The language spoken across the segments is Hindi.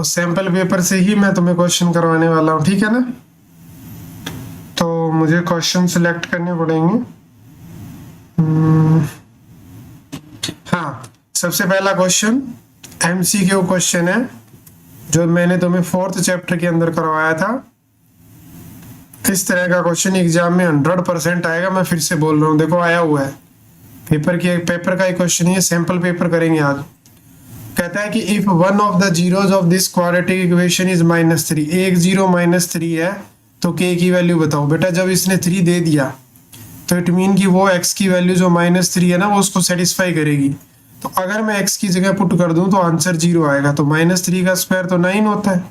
और सैंपल पेपर से ही मैं तुम्हें क्वेश्चन करवाने वाला हूँ, ठीक है ना। तो मुझे क्वेश्चन सिलेक्ट करने पड़ेंगे। हाँ, सबसे पहला क्वेश्चन MCQ क्वेश्चन है जो मैंने तुम्हें 4th चैप्टर के अंदर करवाया था। इस तरह का क्वेश्चन एग्जाम में 100% आएगा। मैं फिर से बोल रहा हूँ, देखो आया हुआ है पेपर का एक क्वेश्चन है, सैंपल पेपर करेंगे आज। कहता है कि if one of the zeros of this quadratic equation is -3, एक जीरो -3 है तो k की वैल्यू बताओ। बेटा जब इसने 3 दे दिया तो इट मीन कि वो x की वैल्यू जो -3 है ना, वो उसको सेटिस्फाई करेगी। तो अगर मैं x की जगह पुट कर दूं तो आंसर 0 आएगा। तो -3 का स्क्वायर तो 9 होता है।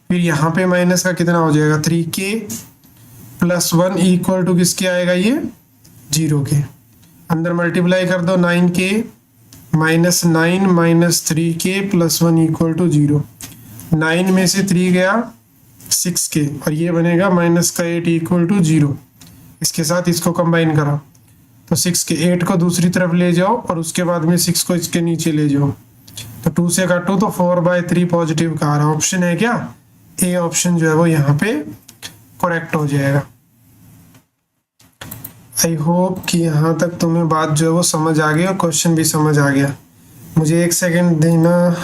फिर यहाँ पे माइनस का कितना हो जाएगा, 3k + 1 इक्वल टू किसके आएगा, ये 0 के। अंदर मल्टीप्लाई कर दो, 9k -9 -3k + 1 इक्वल टू 0। 9 में से 3 गया 6k और ये बनेगा -8 इक्वल टू 0। इसके साथ इसको कंबाइन करो तो 6k, 8 को दूसरी तरफ ले जाओ और उसके बाद में 6 को इसके नीचे ले जाओ। तो 2 से काटो तो 4/3 पॉजिटिव का आ रहा। ऑप्शन है क्या, ए ऑप्शन जो है वो यहाँ पे करेक्ट हो जाएगा। आई होप कि यहाँ तक तुम्हें बात जो है वो समझ आ गई और क्वेश्चन भी समझ आ गया। मुझे 1 सेकंड देना।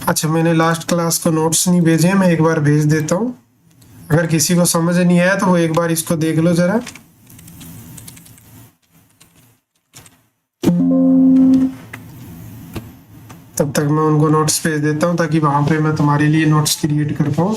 अच्छा, मैंने लास्ट क्लास को नोट्स नहीं भेजे, मैं एक बार भेज देता हूँ। अगर किसी को समझ नहीं आया तो वो एक बार इसको देख लो जरा। तब तक मैं उनको नोट्स भेज देता हूँ ताकि वहां पे मैं तुम्हारे लिए नोट्स क्रिएट कर पाऊँ।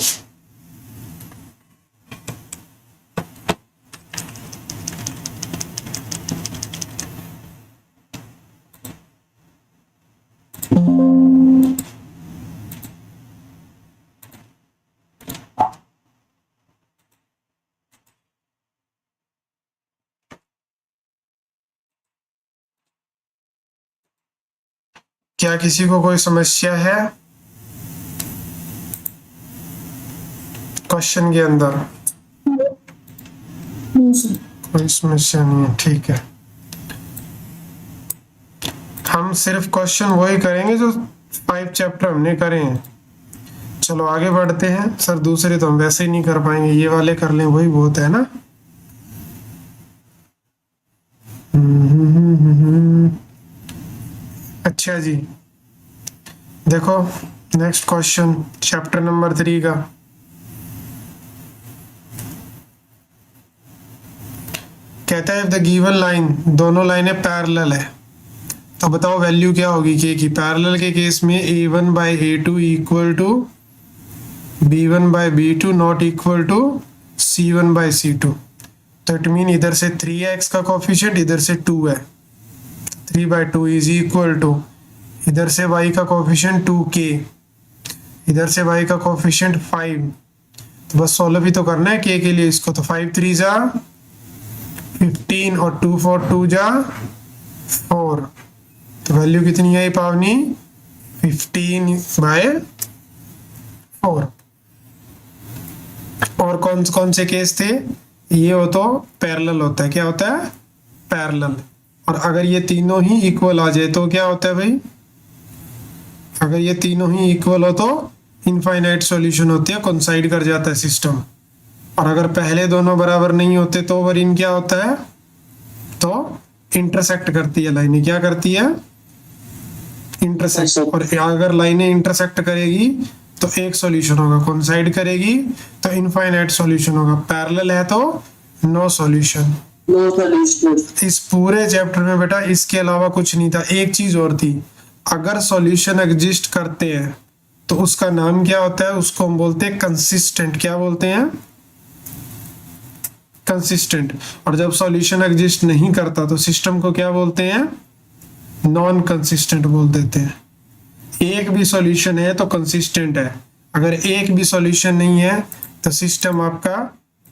क्या किसी को कोई समस्या है क्वेश्चन के अंदर? कोई समस्या नहीं है, ठीक है। हम सिर्फ क्वेश्चन वही करेंगे जो 5 चैप्टर हमने करे हैं। चलो आगे बढ़ते हैं। सर दूसरे तो हम वैसे ही नहीं कर पाएंगे, ये वाले कर लें वही बहुत है ना। अच्छा जी, देखो नेक्स्ट क्वेश्चन चैप्टर नंबर 3 का। कहता है इफ द गिवन लाइन, दोनों लाइनें पैरेलल है तो बताओ वैल्यू क्या होगी k की। पैरेलल के केस में a1/a2 equal to b1/b2 not equal to c1/c2। तो इट मीन इधर से 3x का कोफिशिएंट, इधर से 2 है, 3/2 इज इक्वल टू इधर से y का कोफिशिएंट 2k, इधर से y का कोफिशिएंट 5। तो बस सोल्व भी तो करना है k के लिए इसको। तो 5 3 जा 15 और 2 4 2 जा 4। तो वैल्यू कितनी आई पावनी, 15/4। और कौन कौन से केस थे, ये हो तो पैरेलल होता है। क्या होता है, पैरेलल। और अगर ये तीनों ही इक्वल आ जाए तो क्या होता है भाई, अगर ये तीनों ही इक्वल हो तो इनफाइनाइट सॉल्यूशन होती है, कोइंसाइड कर जाता है सिस्टम। और अगर पहले दोनों बराबर नहीं होते तो वरीन क्या होता है, तो इंटरसेक्ट करती है लाइनें। क्या करती है, इंटरसेक्ट। और अगर लाइनें इंटरसेक्ट करेगी तो एक सॉल्यूशन होगा, कोइंसाइड करेगी तो इनफाइनाइट सॉल्यूशन होगा, पैरेलल है तो नो सॉल्यूशन। इस पूरे चैप्टर में बेटा इसके अलावा कुछ नहीं था। एक चीज और थी, अगर सॉल्यूशन एग्जिस्ट करते हैं तो उसका नाम क्या होता है, उसको हम बोलते हैं कंसिस्टेंट। क्या बोलते हैं, कंसिस्टेंट। और जब सॉल्यूशन एग्जिस्ट नहीं करता तो सिस्टम को क्या बोलते हैं, नॉन कंसिस्टेंट बोल देते हैं। एक भी सॉल्यूशन है तो कंसिस्टेंट है, अगर एक भी सॉल्यूशन नहीं है तो सिस्टम आपका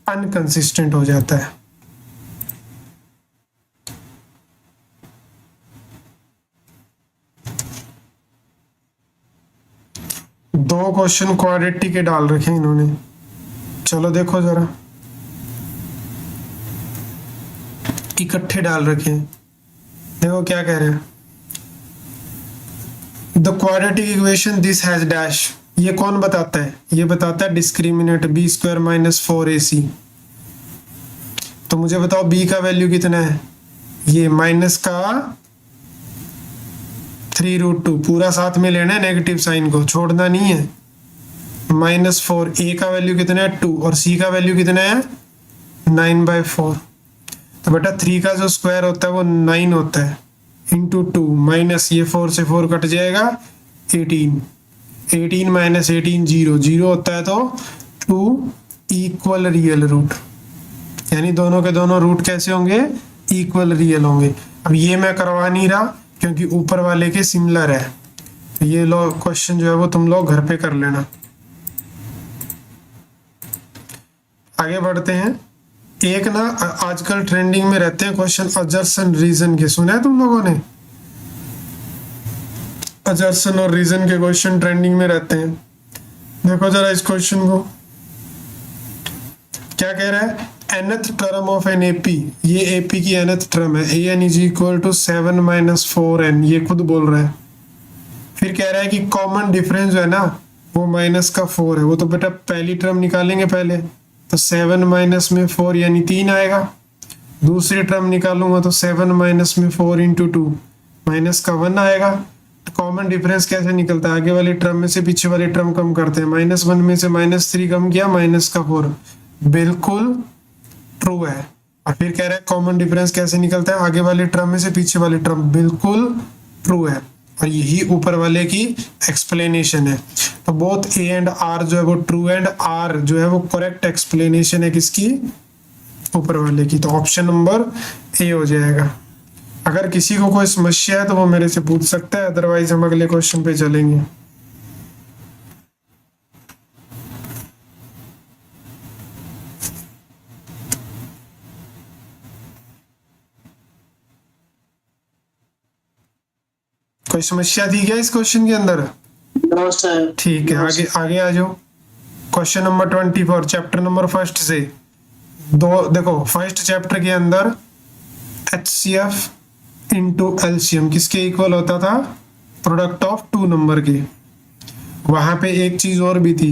अनकंसिस्टेंट हो जाता है। दो क्वेश्चन क्वाड्रेटिक के डाल रखे हैं इन्होंने। चलो देखो जरा, इकट्ठे डाल रखे हैं। देखो क्या कह रहे हैं, the quadratic equation this has dash. ये कौन बताता है? ये बताता है discriminant B square minus 4ac। तो मुझे बताओ b का वैल्यू कितना है? ये माइनस का 3√2, पूरा साथ में लेना है, नेगेटिव साइन को छोड़ना नहीं है। -4, a का वैल्यू कितना है 2 और c का वैल्यू कितना है 9/4। तो बेटा 3 का जो स्क्वायर होता है वो 9 होता है, इंटू 2 माइनस ये 4 से 4 कट जाएगा 18, 18 माइनस 18 0, 0 होता है तो 2 इक्वल रियल रूट, यानी दोनों के दोनों रूट कैसे होंगे? इक्वल रियल होंगे। अब ये मैं करवा नहीं रहा क्योंकि ऊपर वाले के सिमिलर है। तो ये लो क्वेश्चन जो है वो तुम लोग घर पे कर लेना। आगे बढ़ते हैं। एक ना आजकल ट्रेंडिंग में रहते हैं क्वेश्चन अजर्सन रीजन के, सुना है तुम लोगों ने? अजर्सन और रीजन के क्वेश्चन ट्रेंडिंग में रहते हैं। देखो जरा इस क्वेश्चन को, क्या कह रहा है? nth term of an AP, ये एपी की nth टर्म है, an is equal to 7 minus 4n, ये खुद बोल रहा है। फिर कह रहा है कि कॉमन डिफरेंस जो है ना वो माइनस का 4 है। वो तो बेटा पहली टर्म निकालेंगे पहले, तो 7 माइनस में 4 यानी 3 आएगा। दूसरी टर्म निकालूंगा तो 7 माइनस में 4 इंटू 2 माइनस का 1 आएगा। तो कॉमन डिफरेंस कैसे निकलता है? आगे वाली टर्म में से पीछे वाली टर्म कम करते हैं। -1 में से -3 कम किया, माइनस का 4, बिल्कुल ट्रू है। और फिर कह रहा है कॉमन डिफरेंस कैसे निकलता है? आगे वाली टर्म में से पीछे वाली टर्म, बिल्कुल ट्रू है। और यही ऊपर वाले की एक्सप्लेनेशन है। तो बोथ ए एंड आर जो है वो ट्रू एंड आर जो है वो करेक्ट एक्सप्लेनेशन है किसकी? ऊपर वाले की। तो ऑप्शन नंबर ए हो जाएगा। अगर किसी को कोई समस्या है तो वो मेरे से पूछ सकता है, अदरवाइज हम अगले क्वेश्चन पे चलेंगे। कोई समस्या थी क्या इस क्वेश्चन के अंदर? ठीक है, आगे आगे आ जाओ। Question number 24, chapter number first से दो। देखो फर्स्ट चैप्टर के अंदर HCF इंटू LCM किसके इक्वल होता था? प्रोडक्ट ऑफ 2 नंबर के। वहां पे एक चीज और भी थी,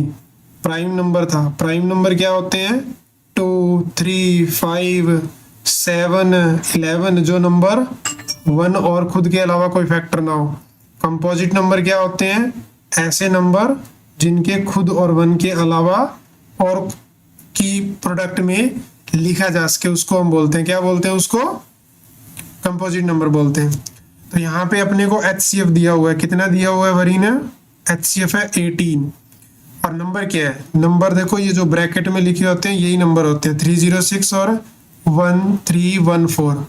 प्राइम नंबर था। प्राइम नंबर क्या होते हैं? 2, 3, 5, 7, 11, जो नंबर 1 और खुद के अलावा कोई फैक्टर ना हो। कंपोजिट नंबर क्या होते हैं? ऐसे नंबर जिनके खुद और 1 के अलावा और की प्रोडक्ट में लिखा जा सके, उसको हम बोलते हैं, क्या बोलते हैं उसको? कंपोजिट नंबर बोलते हैं। तो यहाँ पे अपने को HCF दिया हुआ है, कितना दिया हुआ है वरीना? HCF है 18। और नंबर क्या है? नंबर देखो ये जो ब्रैकेट में लिखे होते हैं यही नंबर होते हैं, 306 और 1314।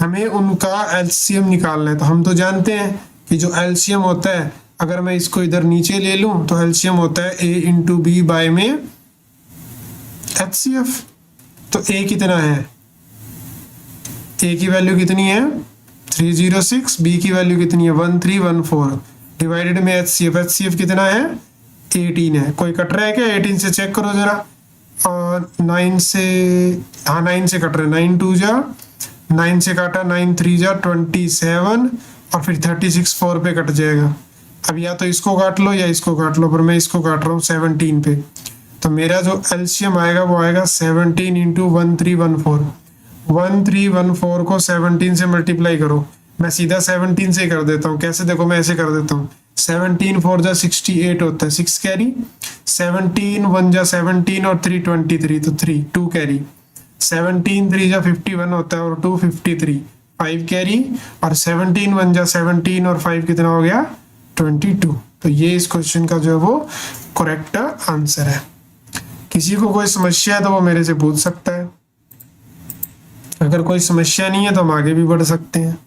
हमें उनका LCM निकालना है। तो हम तो जानते हैं कि जो LCM होता है, अगर मैं इसको इधर नीचे ले लूं तो LCM होता है A इंटू बी बाय में HCF। तो A कितना है? A की वैल्यू कितनी है? 306, B की वैल्यू कितनी है? 1314 डिवाइडेड में HCF। HCF कितना है? 18 है। कोई कट रहा है क्या? 18 से चेक करो जरा। और 9 से, हाँ 9 से कट रहा है। 9 2 जा 9 से काटा, 9 3 जा 27 और फिर 36 4 पे कट जाएगा। अब या तो इसको काट लो या इसको काट लो, पर मैं इसको काट रहा हूँ 17 पे। तो मेरा जो LCM आएगा वो आएगा 17 इंटू 1314। 1314 को 17 से मल्टीप्लाई करो। मैं सीधा 17 से ही कर देता हूँ। कैसे? देखो मैं ऐसे कर देता हूँ, 17 4 जा 68 होता है, 6 कैरी, 17 1 जा 17 और 3 23, तो 3 2 कैरी, 17 3 जा 51 होता है और 2 53, 5 कैरी, और 17 1 जा 17 और 5 कितना हो गया? 22। तो ये इस क्वेश्चन का जो है वो करेक्ट आंसर है। किसी को कोई समस्या है तो वो मेरे से पूछ सकता है। अगर कोई समस्या नहीं है तो हम आगे भी बढ़ सकते हैं।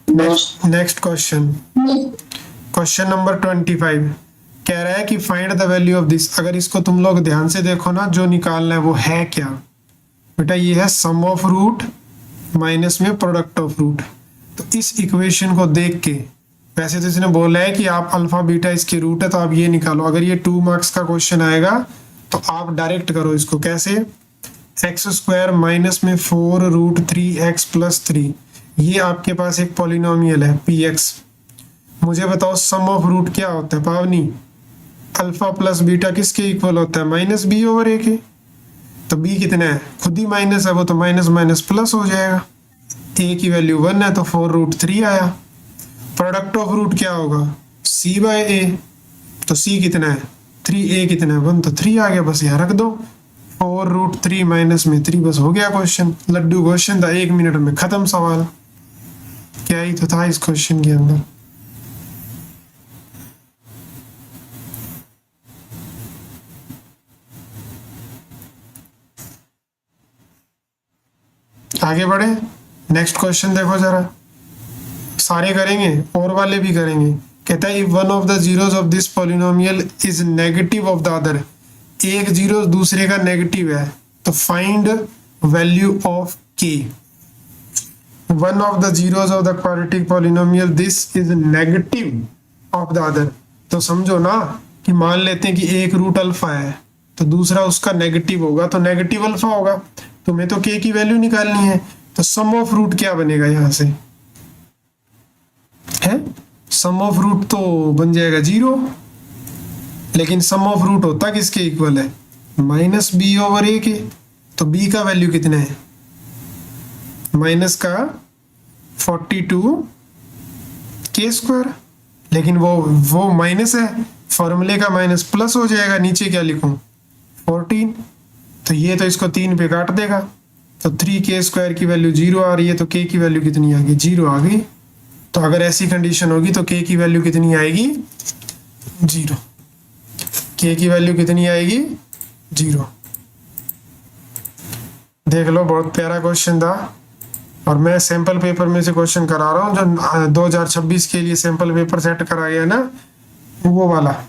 नेक्स्ट क्वेश्चन, क्वेश्चन नंबर 25 कह रहा है कि find the value of this. अगर इसको तुम लोग ध्यान से देखो ना, जो निकालना है वो है क्या बेटा? ये है सम ऑफ रूट माइनस में प्रोडक्ट ऑफ रूट। तो इस इक्वेशन को देख के, वैसे तो इसने बोला है कि आप अल्फा बीटा इसके रूट है तो आप ये निकालो। अगर ये 2 मार्क्स का क्वेश्चन आएगा तो आप डायरेक्ट करो इसको। कैसे? x² माइनस में 4 रूट 3x प्लस 3, ये आपके पास एक पॉलिनोमियल है px। मुझे बताओ सम ऑफ रूट क्या होता है पावनी? अल्फा प्लस बीटा किसके इक्वल होता है? माइनस बी ओवर ए के। तो बी कितना है? खुद ही माइनस है, वो तो माइनस माइनस प्लस हो जाएगा। ए की वैल्यू 1 है तो 4√3 आया। प्रोडक्ट ऑफ रूट क्या होगा? सी बाय ए। तो सी कितना है? 3, ए कितना है? 1, तो 3 आ गया। बस यहाँ रख दो 4√3 माइनस में 3, बस हो गया क्वेश्चन। लड्डू क्वेश्चन था, 1 मिनट में खत्म सवाल। क्या ही तो था इस क्वेश्चन के अंदर। आगे बढ़े, नेक्स्ट क्वेश्चन देखो जरा। सारे करेंगे और वाले भी करेंगे। कहता है if one of the zeros of this polynomial is negative of the other, एक जीरो दूसरे का नेगेटिव है, तो फाइंड वैल्यू ऑफ के। One of the zeros of the quadratic polynomial this is negative of the other. तो समझो ना कि मान लेते हैं कि एक रूट अल्फा है तो दूसरा उसका नेगेटिव होगा, तो नेगेटिव अल्फा होगा। तुम्हें तो के की वैल्यू निकालनी है, तो सम ऑफ रूट क्या बनेगा यहां से? है सम ऑफ रूट तो बन जाएगा 0, लेकिन सम ऑफ रूट होता किसके इक्वल है? माइनस बी ओवर ए के। तो बी का वैल्यू कितना है? माइनस का 42 के स्क्वायर, लेकिन वो माइनस है, फॉर्मूले का माइनस प्लस हो जाएगा। नीचे क्या लिखूं? 14। तो ये तो इसको 3 पे काट देगा, तो 3k स्क्वायर की वैल्यू 0 आ रही है, तो k की वैल्यू कितनी आ गई? 0 आ गई। तो अगर ऐसी कंडीशन होगी तो k की वैल्यू कितनी आएगी? 0। k की वैल्यू कितनी आएगी? 0। देख लो, बहुत प्यारा क्वेश्चन था। और मैं सैंपल पेपर में से क्वेश्चन करा रहा हूँ, जो 2026 के लिए सैंपल पेपर सेट करा गया ना, वो वाला।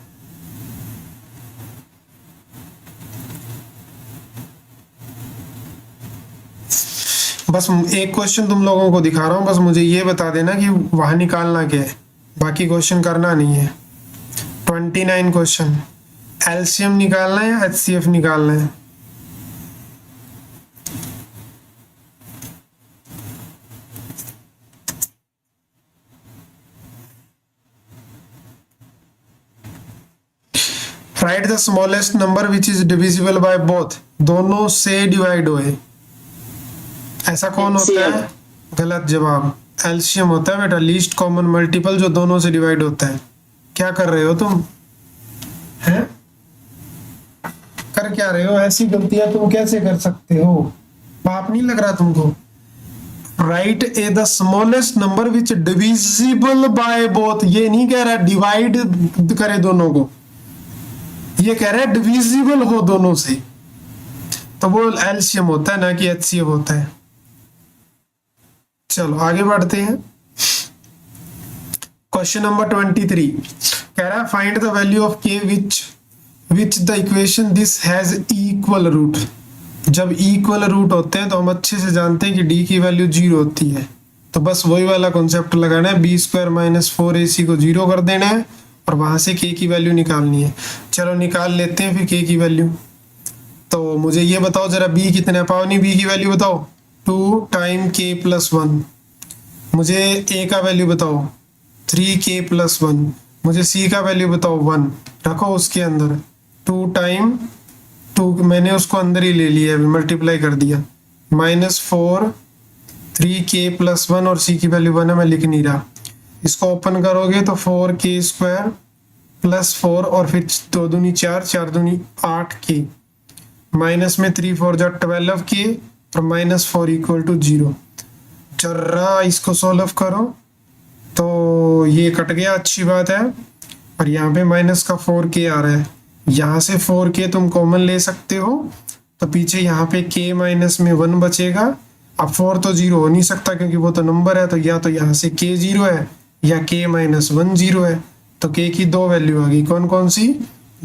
बस एक क्वेश्चन तुम लोगों को दिखा रहा हूँ, बस मुझे ये बता देना कि वहां निकालना क्या है, बाकी क्वेश्चन करना नहीं है। 29 क्वेश्चन, एलसीएम निकालना है या एचसीएफ निकालना है? Right the smallest number which is divisible by both, दोनों से डिवाइड होए। ऐसा कौन होता है? गलत जवाब। एलसीएम होता है बेटा, लीस्ट कॉमन मल्टीपल, जो दोनों से डिवाइड होता है। क्या कर रहे हो तुम? हैं कर क्या रहे हो? ऐसी गलतियां तुम कैसे कर सकते हो? पाप नहीं लग रहा तुमको? Right A the smallest number which divisible by both, ये नहीं कह रहा डिवाइड करे दोनों को, ये कह रहा है डिविजिबल हो दोनों से। तो वो एलसीएम होता है, ना कि एचसीएफ होता है। चलो आगे बढ़ते हैं। क्वेश्चन नंबर 23 कह रहा है find the value of k which the equation this has equal root. जब इक्वल रूट होते हैं तो हम अच्छे से जानते हैं कि डी की वैल्यू 0 होती है। तो बस वही वाला कॉन्सेप्ट लगाना है, बी स्क्वायर माइनस 4ac को 0 कर देना है और वहां से के की वैल्यू निकालनी है। चलो निकाल लेते हैं फिर के की वैल्यू। तो मुझे ये बताओ जरा, बी कितना है? पावनी बी की वैल्यू बताओ। 2 टाइम k प्लस 1। मुझे a का वैल्यू बताओ 3k प्लस 1। मुझे c का वैल्यू बताओ 1। रखो उसके अंदर 2 टाइम 2, मैंने उसको अंदर ही ले लिया, अभी मल्टीप्लाई कर दिया। -4 3k प्लस 1 और c की वैल्यू 1 है, मैं लिख नहीं रहा। इसको ओपन करोगे तो 4k स्क्वायर प्लस 4 और फिर 2 दूनी 4, 4 दूनी 8k, माइनस में 3 4 जा 12k और -4 इक्वल टू 0। जरा इसको सॉल्व करो तो ये कट गया, अच्छी बात है। और यहाँ पे माइनस का 4k आ रहा है, यहाँ से 4k तुम कॉमन ले सकते हो, तो पीछे यहाँ पे k माइनस में 1 बचेगा। अब 4 तो 0 हो नहीं सकता क्योंकि वो तो नंबर है, तो या तो यहाँ से k 0 है या k माइनस 1 0 है। तो k की 2 वैल्यू आ गई, कौन कौन सी?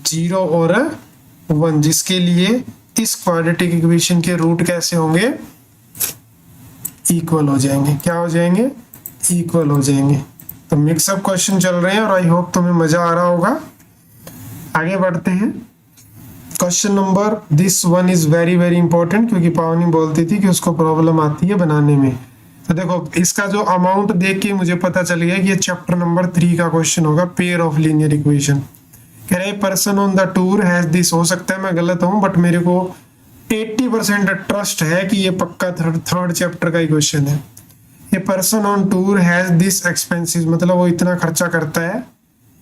0 और 1, जिसके लिए इस क्वाड्रेटिक इक्वेशन के रूट कैसे होंगे? इक्वल हो जाएंगे। क्या हो जाएंगे? इक्वल हो जाएंगे। तो मिक्सअप क्वेश्चन चल रहे हैं और आई होप तुम्हें मजा आ रहा होगा। आगे बढ़ते हैं। Question number, this one is very very important, क्योंकि पावनी बोलती थी कि उसको प्रॉब्लम आती है बनाने में। तो देखो इसका जो अमाउंट देख के मुझे पता चल गया कि ये चैप्टर नंबर 3 का क्वेश्चन होगा, पेयर ऑफ लीनियर इक्वेशन। कह रहे person on the tour has this, हो सकता है मैं गलत हूं बट मेरे को 80% ट्रस्ट है कि ये पक्का थर्ड चैप्टर का ही क्वेश्चन है। ये person on tour has this expenses, मतलब वो इतना खर्चा करता है।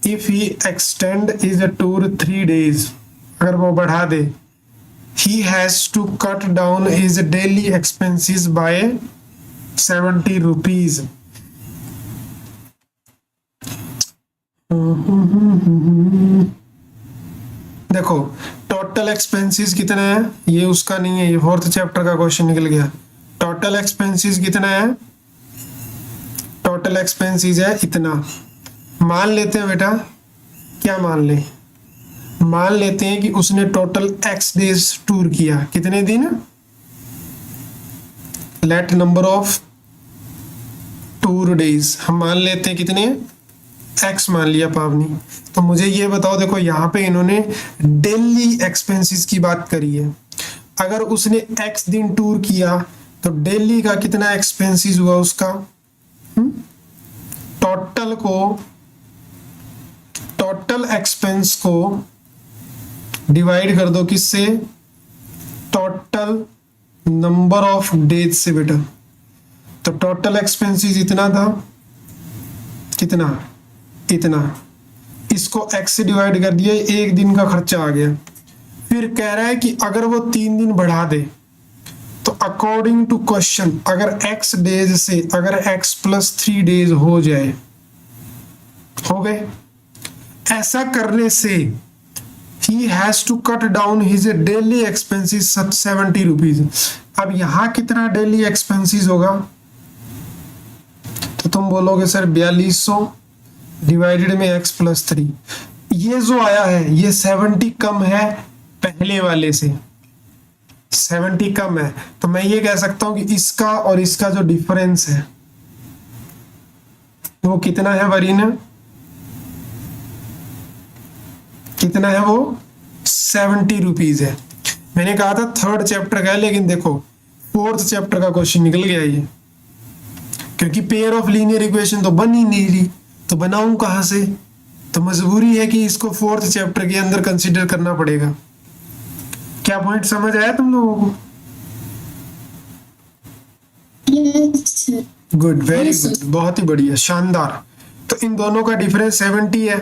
If he extend is a tour 3 days, अगर वो बढ़ा दे, he has to cut down his daily expenses by 70 rupees। देखो टोटल एक्सपेंसेस कितना है, ये उसका नहीं है, ये फोर्थ चैप्टर का क्वेश्चन निकल गया। टोटल एक्सपेंसेस कितना है, टोटल एक्सपेंसेस है इतना। मान लेते हैं बेटा, क्या मान ले, मान लेते हैं कि उसने टोटल x डेज टूर किया, कितने दिन, let number of tour days हम मान लेते हैं कितने, x मान लिया पावनी। तो मुझे ये बताओ, देखो यहाँ पे इन्होंने डेली एक्सपेंसेस की बात करी है। अगर उसने x दिन टूर किया तो डेली का कितना एक्सपेंसेस हुआ उसका, टोटल को, टोटल एक्सपेंस को डिवाइड कर दो किससे, टोटल नंबर ऑफ डेज से बेटा। तो टोटल एक्सपेंसेस इतना था, कितना, इतना, इसको x से डिवाइड कर दिया, एक दिन का खर्चा आ गया। फिर कह रहा है कि अगर वो 3 दिन बढ़ा दे तो अकॉर्डिंग टू क्वेश्चन अगर x डेज से अगर x + 3 days हो जाए, हो गए, ऐसा करने से he has to cut down his daily expenses 70 rupees। अब यहाँ कितना डेली एक्सपेंसेस होगा, तो तुम बोलोगे सर 4200 डिवाइडेड में x + 3। ये जो आया है ये 70 कम है पहले वाले से, 70 कम है, तो मैं ये कह सकता हूं कि इसका और इसका जो डिफरेंस है वो कितना है वरीना, कितना है वो 70 रुपीज है। मैंने कहा था थर्ड चैप्टर का है, लेकिन देखो फोर्थ चैप्टर का क्वेश्चन निकल गया ये, क्योंकि पेयर ऑफ लीनियर इक्वेशन तो बन ही नहीं रही, तो बनाऊं कहां से, तो मजबूरी है कि इसको फोर्थ चैप्टर के अंदर कंसीडर करना पड़ेगा। क्या पॉइंट समझ आया तुम लोगों को? गुड, वेरी गुड, बहुत ही बढ़िया, शानदार। तो इन दोनों का डिफरेंस 70 है।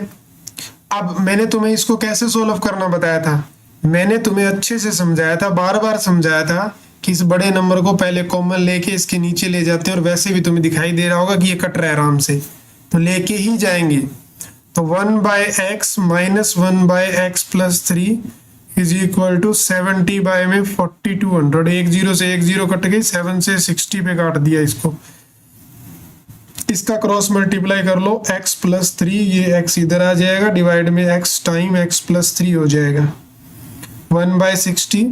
अब मैंने तुम्हें इसको कैसे सोल्व करना बताया था, मैंने तुम्हें अच्छे से समझाया था, बार बार समझाया था कि इस बड़े नंबर को पहले कॉमन लेके इसके नीचे ले जाते हैं, और वैसे भी तुम्हें दिखाई दे रहा होगा कि ये कट रहा है आराम से, तो लेके ही जाएंगे। तो 1/x - 1/x + 3 = 70 बाय में 4200। एक जीरो से एक जीरो कट गई, 7 से 60 पे काट दिया इसको। इसका क्रॉस मल्टीप्लाई कर लो, x + 3, ये x इधर आ जाएगा, डिवाइड में x टाइम x + 3 हो जाएगा। 1/60,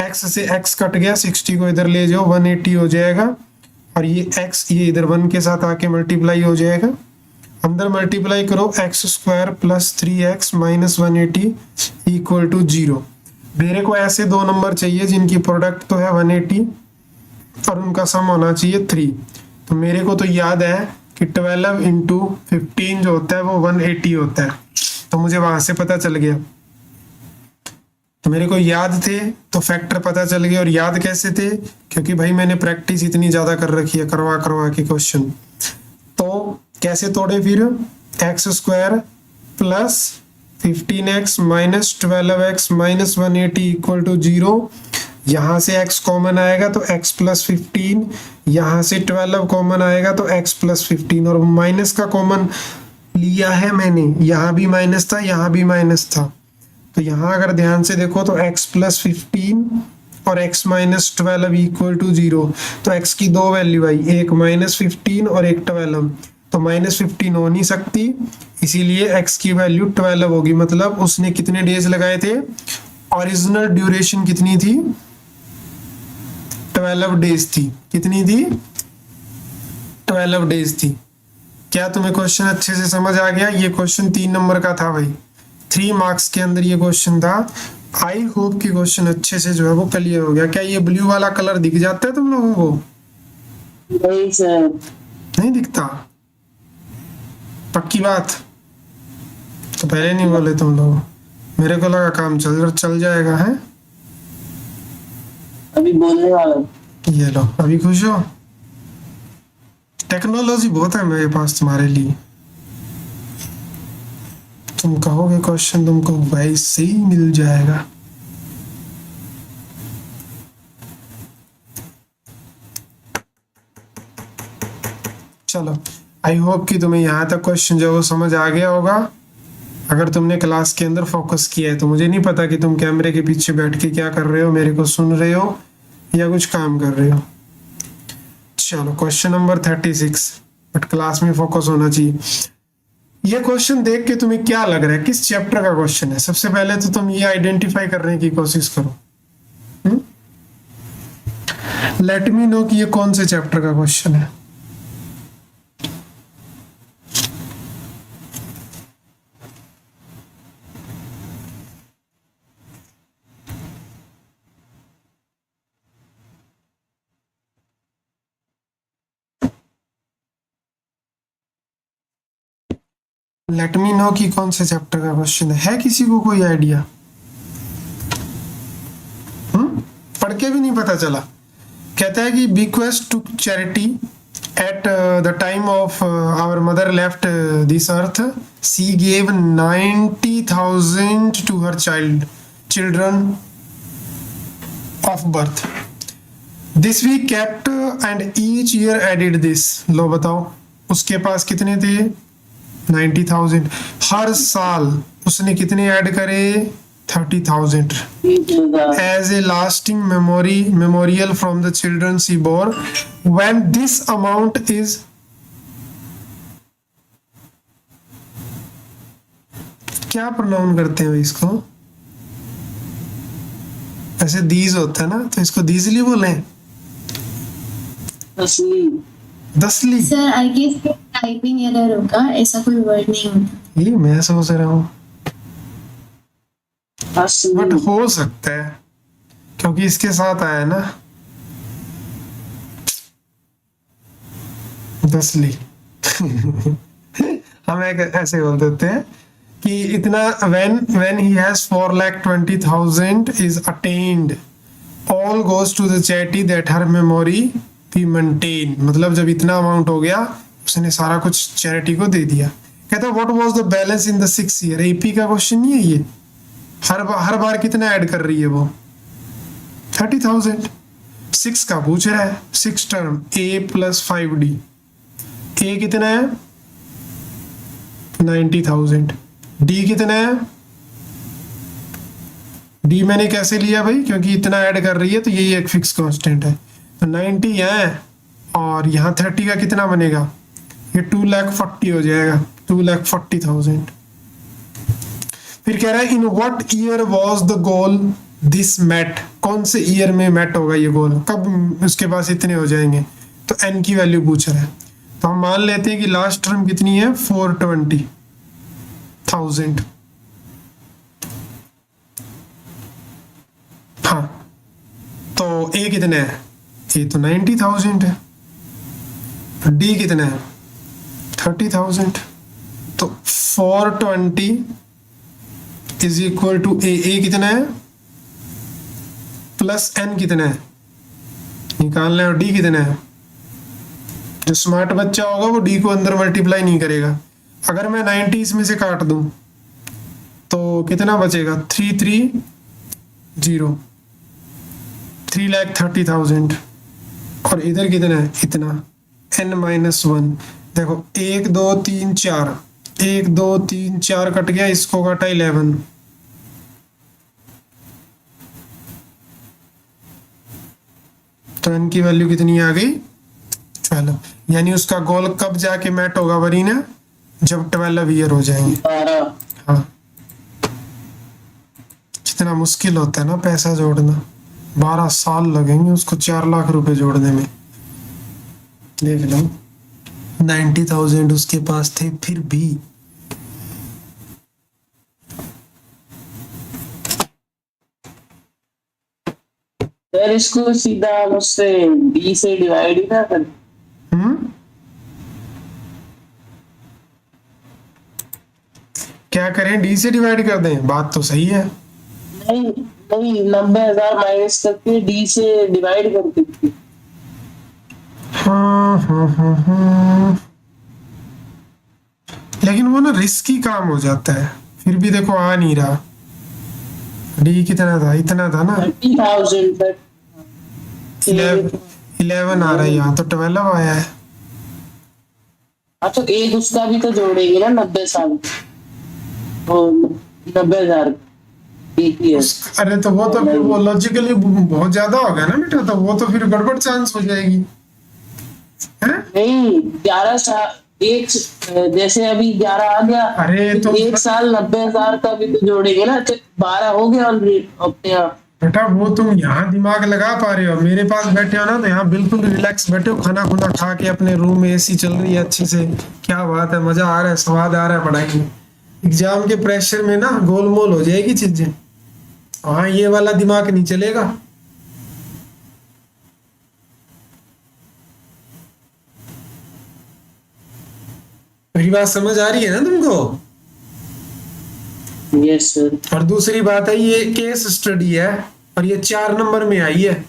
x से x कट गया, 60 को इधर ले जाओ, 180 हो जाएगा, और ये x ये इधर 1 के साथ आके मल्टीप्लाई हो जाएगा। अंदर मल्टीप्लाई करो, x² + 3x - 180 = 0। मेरे को ऐसे दो नंबर चाहिए जिनकी प्रोडक्ट तो है 180 और उनका सम होना चाहिए 3। तो मेरे को तो याद है कि 12 × 15 जो होता है वो 180 होता है, तो मुझे वहां से पता चल गया। तो मेरे को याद थे तो फैक्टर पता चल गया। और याद कैसे थे, क्योंकि भाई मैंने प्रैक्टिस इतनी ज्यादा कर रखी है, करवा करवा के क्वेश्चन। तो कैसे तोड़े फिर, x² + 15x - 12x - 180 = 0। यहाँ से x कॉमन आएगा तो x + 15, यहाँ से 12 कॉमन आएगा तो x + 15, और माइनस का कॉमन लिया है मैंने, यहाँ भी माइनस था, यहाँ भी माइनस था। तो यहाँ अगर ध्यान से देखो तो x + 15 और x - 12 = 0। तो x की दो वैल्यू आई, एक -15 और एक 12, तो -15 हो नहीं सकती, इसीलिए x की वैल्यू 12 होगी। मतलब उसने कितने डेज लगाए थे, ओरिजिनल ड्यूरेशन कितनी थी, 12 डेज थी। कितनी थी, 12 डेज थी। क्या तुम्हें क्वेश्चन अच्छे से समझ आ गया? ये क्वेश्चन 3 नंबर का था भाई, 3 मार्क्स के अंदर ये क्वेश्चन था। आई होप कि क्वेश्चन अच्छे से जो है वो क्लियर हो गया। क्या ये ब्लू वाला कलर दिख जाता है तुम लोगों को? नहीं सर। नहीं दिखता? पक्की बात? तो पहले नहीं बोले तुम लोग, मेरे को लगा काम चल जाएगा है। अभी बोलने वाला हूँ। ये लो, अभी खुश हो? टेक्नोलॉजी बहुत है मेरे पास तुम्हारे लिए। तुम कहोगे क्वेश्चन तुमको वैसे ही मिल जाएगा। चलो, आई होप कि तुम्हें यहाँ तक क्वेश्चन जो वो समझ आ गया होगा। अगर तुमने क्लास के अंदर फोकस किया है तो मुझे नहीं पता कि तुम कैमरे के पीछे बैठ के क्या कर रहे हो, मेरे को सुन रहे हो या कुछ काम कर रहे हो। चलो क्वेश्चन नंबर 36, बट क्लास में फोकस होना चाहिए। ये क्वेश्चन देख के तुम्हें क्या लग रहा है, किस चैप्टर का क्वेश्चन है? सबसे पहले तो तुम ये आइडेंटिफाई करने की कोशिश करो। लेट मी नो कि ये कौन से चैप्टर का क्वेश्चन है। लेट मी नो कि कौन से चैप्टर का क्वेश्चन है किसी को कोई आइडिया? पढ़ के भी नहीं पता चला। कहता है कि bequest to charity at the time of our mother left this earth, she gave 90,000 to her children of birth. This we kept and each year added this. लो बताओ, उसके पास कितने थे? 90,000। हर साल उसने कितने ऐड करे? 30,000 as a lasting memorial from the children she bore. When this amount is क्या प्रोनाउन करते हैं इसको? ऐसे दीज होता है ना, तो इसको दीजली बोले? दसली। Sir I guess typing error होगा, ऐसा कोई वर्ड नहीं होता। ये मैं सोच रहा हूँ, बट हो सकता है क्योंकि इसके साथ आया ना दसली। हम एक ऐसे बोल देते हैं कि इतना when he has 4,20,000 is attained, all goes to the charity that her memory we maintain। मतलब जब इतना अमाउंट हो गया उसने सारा कुछ चैरिटी को दे दिया। कहता what was the balance in the 6th year. AP का क्वेश्चन नहीं है ये। हर बार कितना ऐड कर रही है वो? 30,000। 6 का पूछ रहा है, 6 टर्म a + 5d। ए कितना है? 90,000। डी कितना है? डी मैंने कैसे लिया भाई, क्योंकि इतना ऐड कर रही है तो यही एक फिक्स कांस्टेंट है, तो 90 है और यहाँ 30 का कितना बनेगा? ये 2,40,000 हो जाएगा, 2,40,000। फिर कह रहा है in what year was the goal this met. कौन से ईयर में मेट होगा ये गोल, कब उसके पास इतने हो जाएंगे? तो एन की वैल्यू पूछ रहा है, तो हम मान लेते हैं कि लास्ट टर्म कितनी है? 420,000। हाँ, तो ए कितना है? ए तो 90,000 है। डी कितना है? 30,000। तो 420 इज इक्वल टू ए कितना है प्लस एन कितना है निकालना है, और डी कितना है? जो स्मार्ट बच्चा होगा वो डी को अंदर मल्टीप्लाई नहीं करेगा। अगर मैं 90 इसमें से काट दूं तो कितना बचेगा? 330, 3,30,000। और इधर कितना है? इतना n-1। देखो 1 2 3 4, 1 2 3 4 कट गया, इसको काटा 11। तो n की वैल्यू कितनी आ गई? 12। यानी उसका गोल कब जाके मैट होगा वरीना? जब 12 ईयर हो जाएंगे। हाँ, कितना मुश्किल होता है ना पैसा जोड़ना। 12 साल लगेंगे उसको 4 लाख रुपए जोड़ने में। देख लो 90,000 उसके पास थे फिर भी। सर इसको सीधा मुझसे बी से डिवाइड ही ना कर। क्या करें, डी से डिवाइड कर दें? बात तो सही है। नहीं नहीं, 90,000 माइनस करके डी से डिवाइड कर देती। हाँ। लेकिन वो ना रिस्की काम हो जाता है, फिर भी देखो आ नहीं रहा। डी कितना था? इतना था ना, 30,000 तक। 11 आ रहा है, यहाँ तो 12 आया है। हाँ तो एक उसका भी तो जोड़ेंगे ना, 90 साल और 90,000 एक ही है। अरे तो वो तो फिर वो लॉजिकली बहुत ज्यादा हो गया ना बेटा, तो वो तो फिर गड़बड़ चांस हो जाएगी है? नहीं, 11 साल एक, जैसे अभी 11 आ गया। अरे तो एक साल 90,000 का भी तो जोड़ेंगे ना, तो 12 हो गया ऑलरेडी अपने आप। बेटा वो तुम यहाँ दिमाग लगा पा रहे हो, मेरे पास बैठे हो ना तो यहाँ बिल्कुल रिलैक्स बैठे हो, खाना खुना खा के अपने रूम में एसी चल रही है अच्छे से, क्या बात है, मजा आ रहा है, स्वाद आ रहा है पढ़ाई में। एग्जाम के प्रेशर में ना गोलमोल हो जाएगी चीजें, वहाँ ये वाला दिमाग नहीं चलेगा। मेरी बात समझ आ रही है ना तुमको? Yes sir. और दूसरी बात है, ये केस स्टडी है और ये 4 नंबर में आई है।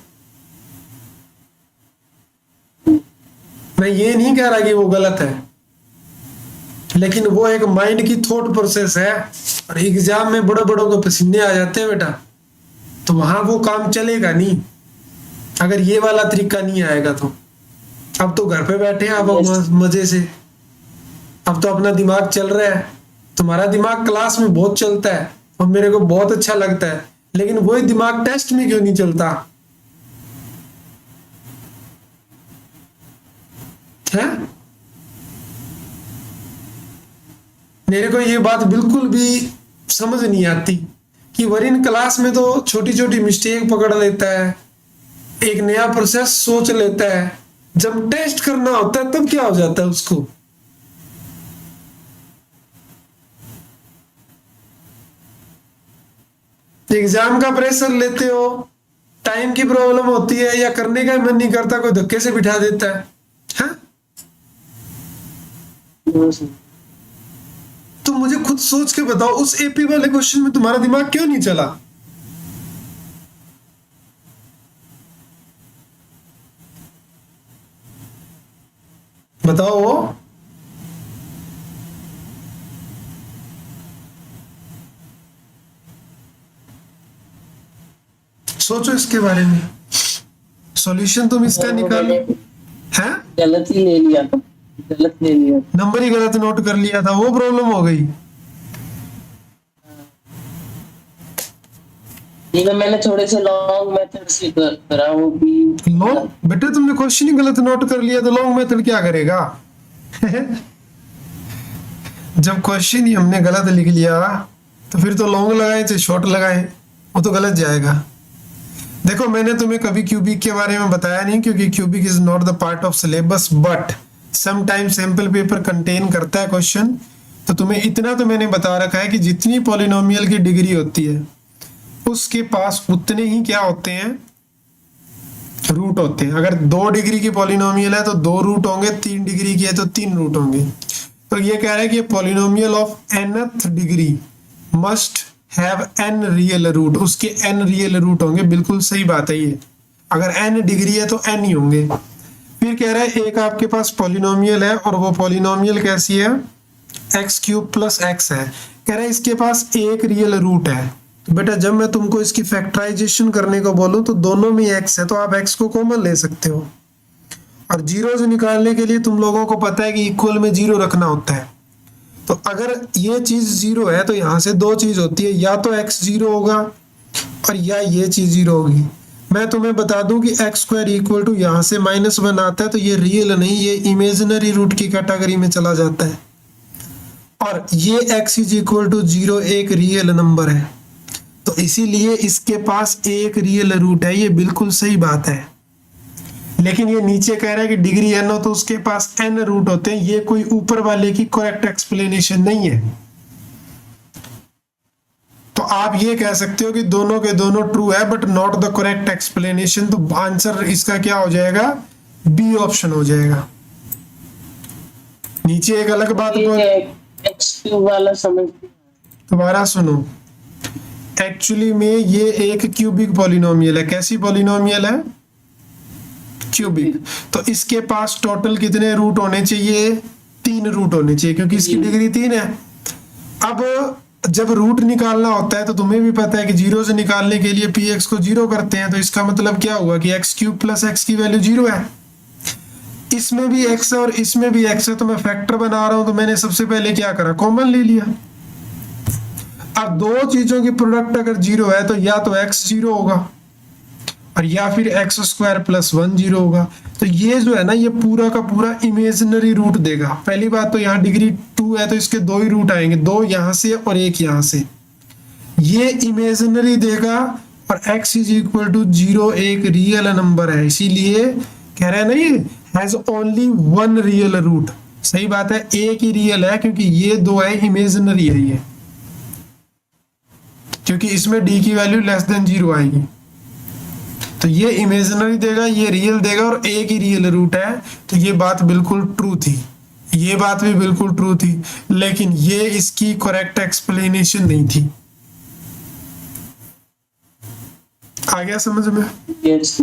मैं ये नहीं कह रहा कि वो गलत है, लेकिन वो एक माइंड की थॉट प्रोसेस है, और एग्जाम में बड़े बड़ों को पसीने आ जाते हैं बेटा, तो वहां वो काम चलेगा नहीं अगर ये वाला तरीका नहीं आएगा तो। अब तो घर पे बैठे हैं, अब मजे से, अब तो अपना दिमाग चल रहा है। तुम्हारा दिमाग क्लास में बहुत चलता है और मेरे को बहुत अच्छा लगता है, लेकिन वही दिमाग टेस्ट में क्यों नहीं चलता है? मेरे को ये बात बिल्कुल भी समझ नहीं आती कि वरीन क्लास में तो छोटी छोटी मिस्टेक पकड़ लेता है, एक नया प्रोसेस सोच लेता है, जब टेस्ट करना होता है तब क्या हो जाता है उसको। एग्जाम का प्रेशर लेते हो, टाइम की प्रॉब्लम होती है या करने का मन नहीं करता, कोई धक्के से बिठा देता है, हाँ? तो मुझे खुद सोच के बताओ, उस एपी वाले क्वेश्चन में तुम्हारा दिमाग क्यों नहीं चला? बताओ। सोचो इसके बारे में, सॉल्यूशन तुम इसका निकाल है। गलत ही ले लिया था, गलत ले लिया। नंबर ही गलत नोट कर लिया था, वो प्रॉब्लम हो गई। ये तो मैंने थोड़े से लॉन्ग मेथड से करा वो भी। लॉन्ग बेटे तुमने क्वेश्चन ही गलत नोट कर लिया तो लॉन्ग मेथड क्या करेगा? जब क्वेश्चन ही हमने गलत लिख लिया तो फिर तो लॉन्ग लगाए चाहे शॉर्ट लगाए, वो तो गलत जाएगा। देखो मैंने तुम्हें कभी क्यूबिक के बारे में बताया नहीं, क्योंकि cubic is not the part of syllabus, but sometime sample paper contain करता है क्वेश्चन। तो तुम्हें इतना तो मैंने बता रखा है कि जितनी पॉलिनोमियल की डिग्री होती है उसके पास उतने ही क्या होते हैं, रूट होते हैं। अगर 2 डिग्री की पॉलिनोमियल है तो 2 रूट होंगे, 3 डिग्री की है तो 3 रूट होंगे। तो ये कह रहा है कि polynomial of nth degree must have n real root, उसके n रियल रूट होंगे। बिल्कुल सही बात है ये, अगर n डिग्री है तो n ही होंगे। फिर कह रहा है एक आपके पास पॉलिनोमियल है और वो पॉलिनोमियल कैसी है, x³ + x है। कह रहा है इसके पास एक रियल रूट है। तो बेटा जब मैं तुमको इसकी फैक्टराइजेशन करने को बोलूं तो दोनों में x है, तो आप x को कॉमन ले सकते हो। और जीरोज निकालने के लिए तुम लोगों को पता है कि इक्वल में 0 रखना होता है। तो अगर ये चीज 0 है तो यहाँ से 2 चीज होती है, या तो x 0 होगा और या ये चीज 0 होगी। मैं तुम्हें बता दूं कि x² यहाँ से -1 आता है, तो ये रियल नहीं, ये इमेजिनरी रूट की कैटेगरी में चला जाता है। और ये x = 0 एक रियल नंबर है, तो इसीलिए इसके पास एक रियल रूट है। ये बिल्कुल सही बात है, लेकिन ये नीचे कह रहा है कि डिग्री n हो तो उसके पास n रूट होते हैं। ये कोई ऊपर वाले की करेक्ट एक्सप्लेनेशन नहीं है। तो आप ये कह सकते हो कि दोनों के दोनों ट्रू है but not the correct explanation. तो आंसर इसका क्या हो जाएगा, बी ऑप्शन हो जाएगा। नीचे एक अलग बात बोल, x³ वाला समझ दोबारा सुनो, एक्चुअली में ये एक क्यूबिक पॉलिनोमियल है। कैसी पॉलिनोमियल है? क्यूबिक। तो इसके पास टोटल कितने रूट होने चाहिए? 3 रूट होने चाहिए, क्योंकि इसकी डिग्री 3 है। अब जब रूट निकालना होता है तो तुम्हें भी पता है कि 0 से निकालने के लिए px को 0 करते हैं, तो इसका मतलब क्या हुआ कि x क्यूब प्लस x की वैल्यू 0 है। इसमें भी x है और इसमें भी x है, तो मैं फैक्टर बना रहा हूं, तो मैंने सबसे पहले क्या करा? कॉमन ले लिया। अब दो चीजों की प्रोडक्ट अगर 0 है तो या तो x 0 होगा और या फिर x स्क्वायर प्लस 1 0 होगा। तो ये जो है ना, ये पूरा का पूरा इमेजिनरी रूट देगा। पहली बात तो यहाँ डिग्री 2 है तो इसके 2 ही रूट आएंगे, 2 यहाँ से और 1 यहाँ से। ये इमेजिनरी देगा और x इज इक्वल टू 0 एक रियल नंबर है, इसीलिए कह रहे हैं ना ये हैज ओनली 1 रियल रूट। सही बात है, एक ही रियल है, क्योंकि ये 2 है इमेजिनरी है ये, क्योंकि इसमें d की वैल्यू लेस देन 0 आएगी। तो ये इमेजिनरी देगा, ये रियल देगा और एक ही रियल रूट है। तो ये बात बिल्कुल ट्रू थी, ये बात भी बिल्कुल ट्रू थी, लेकिन ये इसकी करेक्ट एक्सप्लेनेशन नहीं थी। आ गया समझ में? यस।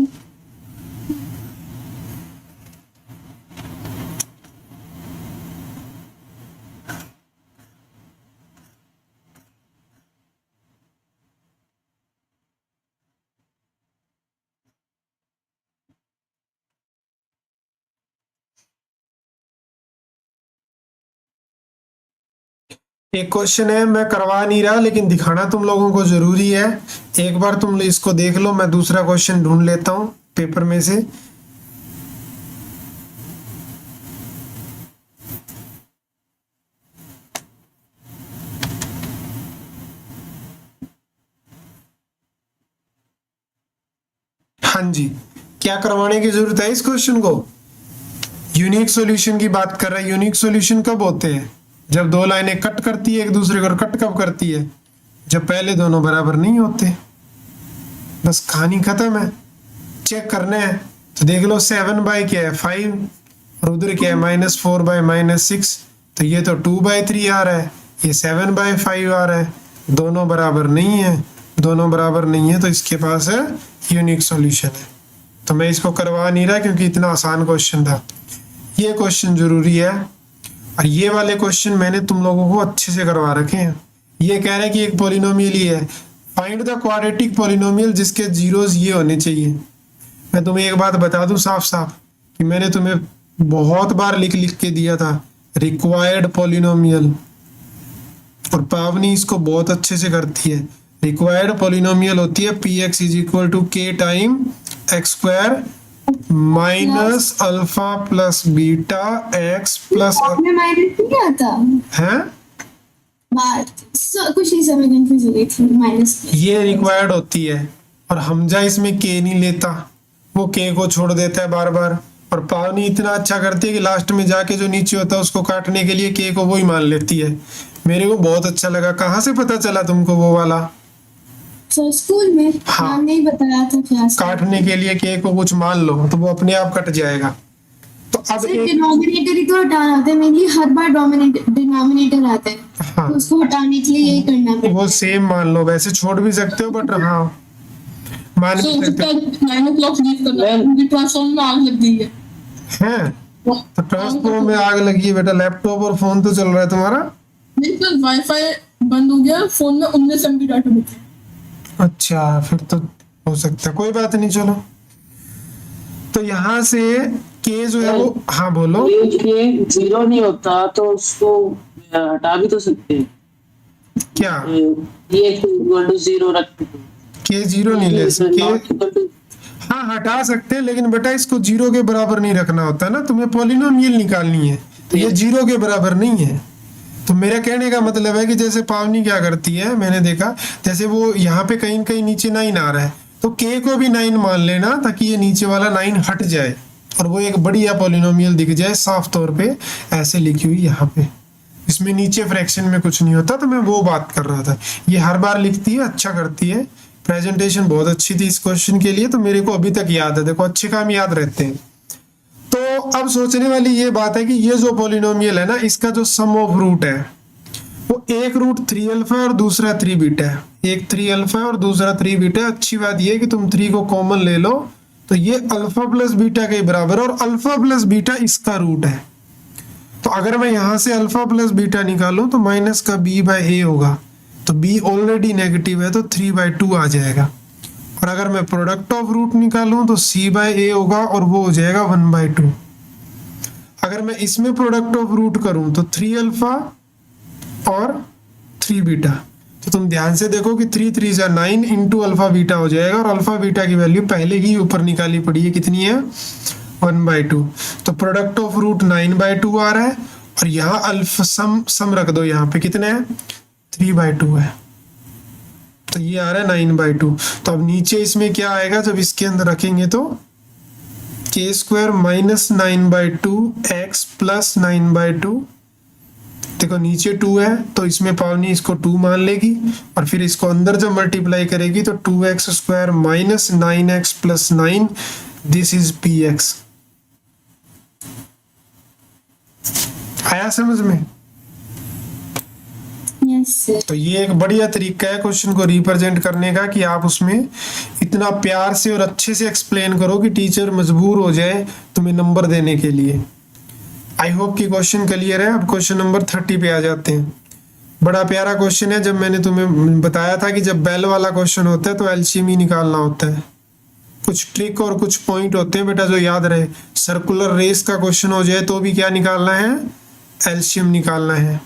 एक क्वेश्चन है, मैं करवा नहीं रहा लेकिन दिखाना तुम लोगों को जरूरी है। एक बार तुम इसको देख लो, मैं दूसरा क्वेश्चन ढूंढ लेता हूं पेपर में से। हाँ जी, क्या करवाने की जरूरत है इस क्वेश्चन को? यूनिक सॉल्यूशन की बात कर रहा है। यूनिक सॉल्यूशन कब होते हैं? जब दो लाइनें कट करती है एक दूसरे को। और कट कब करती है? जब पहले दोनों बराबर नहीं होते। बस कहानी खत्म है। चेक करने हैं तो देख लो, 7 बाई क्या है 5 और उधर क्या है -4 बाई -6। तो ये तो 2 बाई 3 आ रहा है, ये 7 बाई 5 आ रहा है। दोनों बराबर नहीं है, दोनों बराबर नहीं है, तो इसके पास है यूनिक सॉल्यूशन है। तो मैं इसको करवा नहीं रहा क्योंकि इतना आसान क्वेश्चन था। ये क्वेश्चन जरूरी है और ये वाले क्वेश्चन मैंने तुम लोगों को अच्छे से करवा रखे हैं। ये कह रहे हैं कि एक पॉलिनोमियल ही है, फाइंड द क्वाड्रेटिक पॉलिनोमियल जिसके जीरोस ये होने चाहिए। मैं तुम्हें एक बात बता दूं साफ साफ कि मैंने तुम्हें बहुत बार लिख लिख के दिया था रिक्वायर्ड पॉलिनोमियल, और पावनी इसको बहुत अच्छे से करती है। रिक्वायर्ड पॉलिनोमियल होती है px is equal to k time x square minus alpha plus beta x plus आपने माइनस नहीं आता है। बात कुछ नहीं समझ कंफ्यूज हो गई थी। माइनस ये रिक्वायर्ड होती है और हमजा इसमें k नहीं लेता, वो k को छोड़ देता है बार बार। और पावनी इतना अच्छा करती है कि लास्ट में जाके जो नीचे होता है उसको काटने के लिए k को वो ही मान लेती है। मेरे को बहुत अच्छा लगा। कहाँ से पता चला तुमको वो वाला? तो स्कूल में हाँ। मैम ने ही बताया था क्लास में। काटने के लिए k को कुछ मान लो तो वो अपने आप कट जाएगा। तो अब सिर्फ एक डिनोमिनेटर ही तो हटाना होता है, मेनली हर बार डिनोमिनेटर आता है। हाँ, तो उसको हटाने के लिए यही करना पड़ता वो है। सेम मान लो, वैसे छोड़ भी सकते हो बट हाँ मान So, भी सकते उसका 9 o'clock लीव करना है, उनकी ट्रांसफॉर्म में आग लग गई है। हैं। तो ट्रांसफॉर्म में आग लगी है बेटा, लैपटॉप और फोन तो चल रहा है तुम्हारा। नहीं सर, वाईफाई बंद हो गया, फोन में 19 MB डाटा बचा। अच्छा, फिर तो हो सकता है, कोई बात नहीं। चलो, तो यहाँ से के जो है वो, हाँ बोलो। ये 0 नहीं होता तो उसको हटा भी तो सकते हैं। क्या ये इक्वल टू 0 रख के 0 नहीं ले सकते? हाँ हटा सकते हैं, लेकिन बेटा इसको 0 के बराबर नहीं रखना होता ना, तुम्हें पॉलिनोमियल निकालनी है, तो ये 0 के बराबर नहीं है। तो मेरा कहने का मतलब है कि जैसे पावनी क्या करती है, मैंने देखा जैसे वो यहाँ पे कहीं कहीं नीचे 9 आ रहा है तो k को भी 9 मान लेना ताकि ये नीचे वाला 9 हट जाए और वो एक बढ़िया पॉलिनोमियल दिख जाए साफ तौर पे, ऐसे लिखी हुई यहाँ पे। इसमें नीचे फ्रैक्शन में कुछ नहीं होता, तो मैं वो बात कर रहा था। ये हर बार लिखती है, अच्छा करती है। प्रेजेंटेशन बहुत अच्छी थी इस क्वेश्चन के लिए, तो मेरे को अभी तक याद है। देखो अच्छे काम याद रहते हैं। तो अब सोचने वाली ये बात है कि ये जो पॉलिनोमियल है ना, इसका जो सम ऑफ रूट है वो एक रूट 3 अल्फा और दूसरा 3 बीटा है, एक 3 अल्फा और दूसरा 3 बीटा है। अच्छी बात ये है कि तुम 3 को कॉमन ले लो तो ये अल्फा प्लस बीटा के बराबर है और अल्फा प्लस बीटा इसका रूट है। तो अगर मैं यहां से अल्फा प्लस बीटा निकालूं तो माइनस का b बाय a होगा, तो b ऑलरेडी नेगेटिव है तो 3/2 आ जाएगा। और अगर मैं प्रोडक्ट ऑफ रूट निकालूं तो c बाय a होगा और वो हो जाएगा 1/2। अगर मैं इसमें प्रोडक्ट ऑफ रूट करूं तो 3 अल्फा और 3 बीटा, तो तुम ध्यान से देखो कि 3 3 जा 9 इंटू अल्फा बीटा हो जाएगा और अल्फा बीटा की वैल्यू पहले ही ऊपर निकाली पड़ी है, कितनी है 1/2। तो प्रोडक्ट ऑफ रूट 9/2 आ रहा है और यहाँ अल्फा सम रख दो, यहाँ पे कितने है 3/2 है, तो ये आ रहा है 9/2। तो अब नीचे इसमें क्या आएगा जब इसके अंदर रखेंगे तो k² माइनस 9/2 x प्लस 9/2। देखो नीचे 2 है तो इसमें पावनी इसको 2 मान लेगी और फिर इसको अंदर जब मल्टीप्लाई करेगी तो 2x² minus 9x plus 9, this is px। आया समझ में? Yes, sir. तो ये एक बढ़िया तरीका है क्वेश्चन को रिप्रेजेंट करने का कि आप उसमें इतना प्यार से और अच्छे से एक्सप्लेन करो कि टीचर मजबूर हो जाए तुम्हें नंबर देने के लिए। आई होप कि क्वेश्चन क्लियर है। अब क्वेश्चन नंबर 30 पे आ जाते हैं। बड़ा प्यारा क्वेश्चन है। जब मैंने तुम्हें बताया था कि जब बेल वाला क्वेश्चन होता है तो एलसीएम ही निकालना होता है। कुछ ट्रिक और कुछ पॉइंट होते हैं बेटा जो याद रहे। सर्कुलर रेस का क्वेश्चन हो जाए तो भी क्या निकालना है, एलसीएम निकालना है।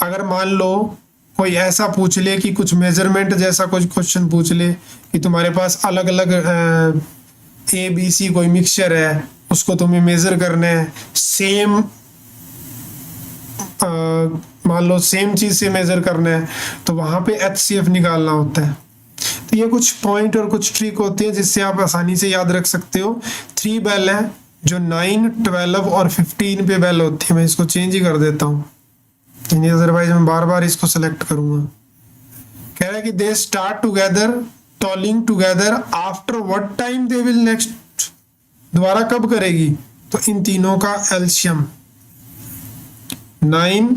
अगर मान लो कोई ऐसा पूछ ले कि कुछ मेजरमेंट जैसा कुछ क्वेश्चन पूछ ले कि तुम्हारे पास अलग अलग ABC कोई मिक्सचर है, उसको तुम्हें मेजर करना है, सेम मान लो सेम चीज से मेजर करना है, तो वहां पे HCF निकालना होता है। तो ये कुछ पॉइंट और कुछ ट्रिक होती है जिससे आप आसानी से याद रख सकते हो। 3 बेल है जो 9, 12 और 15 पे बेल होती है। मैं इसको चेंज ही कर देता हूँ, अदरवाइज मैं बार बार इसको सेलेक्ट करूंगा। कह रहा है कि they start together talking together after what time they will next, दोबारा कब करेगी, तो इन तीनों का एलसीएम 9,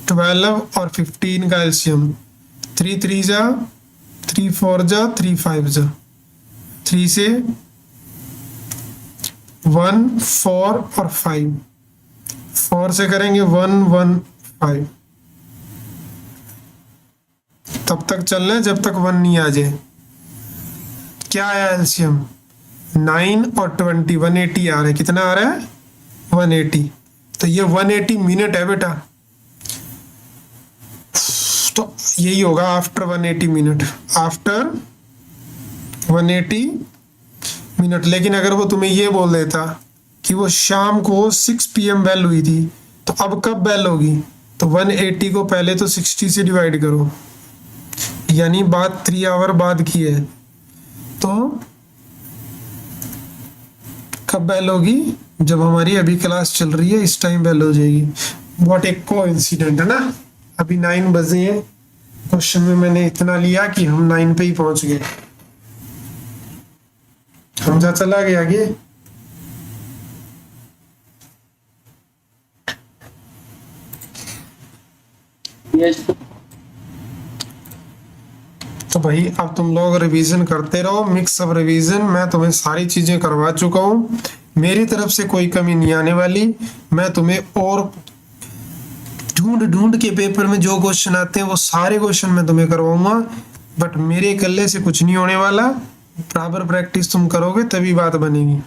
12 और 15 का एलसीएम 3 3 जा 3 4 जा 3 5 जा 3 से 1 4 और 5, 4 से करेंगे 1 1 5, तब तक चलना है जब तक 1 नहीं आ जाए। क्या आया एलसीएम 9 और 20 180 आ रहा है। कितना आ रहा है 180। तो ये 180 मिनट है बेटा, तो यही होगा आफ्टर 180 मिनट, आफ्टर 180 मिनट। लेकिन अगर वो तुम्हें ये बोल देता कि वो शाम को 6 PM बेल हुई थी, तो अब कब बेल होगी, तो 180 को पहले तो 60 से डिवाइड करो, यानी बात 3 आवर बाद की है, तो कब बेल होगी, जब हमारी अभी क्लास चल रही है इस टाइम बेल हो जाएगी। व्हाट ए कोइंसिडेंट है ना। अभी 9 बजे हैं, क्वेश्चन में मैंने इतना लिया कि हम 9 पे ही पहुंच गए। समझा चला गया आगे। यस तो भाई अब तुम लोग रिवीजन करते रहो, मिक्स अब रिवीजन। मैं तुम्हें सारी चीजें करवा चुका हूँ, मेरी तरफ से कोई कमी नहीं आने वाली। मैं तुम्हें और ढूंढ ढूंढ के पेपर में जो क्वेश्चन आते हैं वो सारे क्वेश्चन मैं तुम्हें करवाऊंगा, बट मेरे इकल्ले से कुछ नहीं होने वाला। बराबर प्रैक्टिस तुम करोगे तभी बात बनेगी,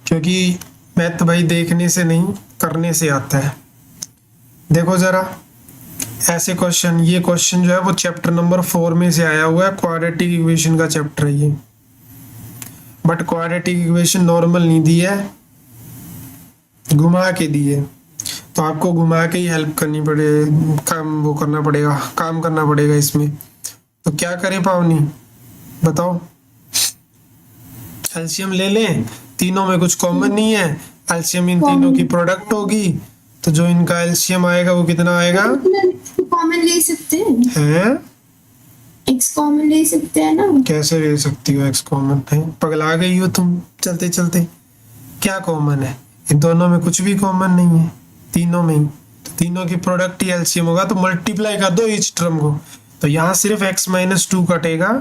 क्योंकि मैथ भाई देखने से नहीं करने से आता है। देखो जरा ऐसे क्वेश्चन, ये क्वेश्चन जो है वो चैप्टर नंबर 4 में से आया हुआ है, क्वाड्रेटिक इक्वेशन का चैप्टर है ये, बट क्वाड्रेटिक इक्वेशन नॉर्मल नहीं दी है, घुमा के दी है। तो आपको घुमा के ही हेल्प करनी पड़े, काम करना पड़ेगा इसमें। तो क्या करें पावनी, बताओ। एलसीएम ले लें, तीनों में कुछ कॉमन नहीं है, एलसीएम इन तीनों की प्रोडक्ट होगी, तो जो इनका एलसीएम आएगा वो कितना आएगा, कॉमन ले सकते हैं, एक्स कॉमन ले सकते हैं ना। कैसे ले सकती हो एक्स कॉमन है, पगला गई हो तुम चलते चलते। क्या कॉमन है, इन दोनों में कुछ भी कॉमन नहीं है, तीनों में ही। तो तीनों की प्रोडक्ट ही एलसीएम होगा, तो मल्टीप्लाई कर दो ईच टर्म को। तो यहाँ सिर्फ x माइनस टू कटेगा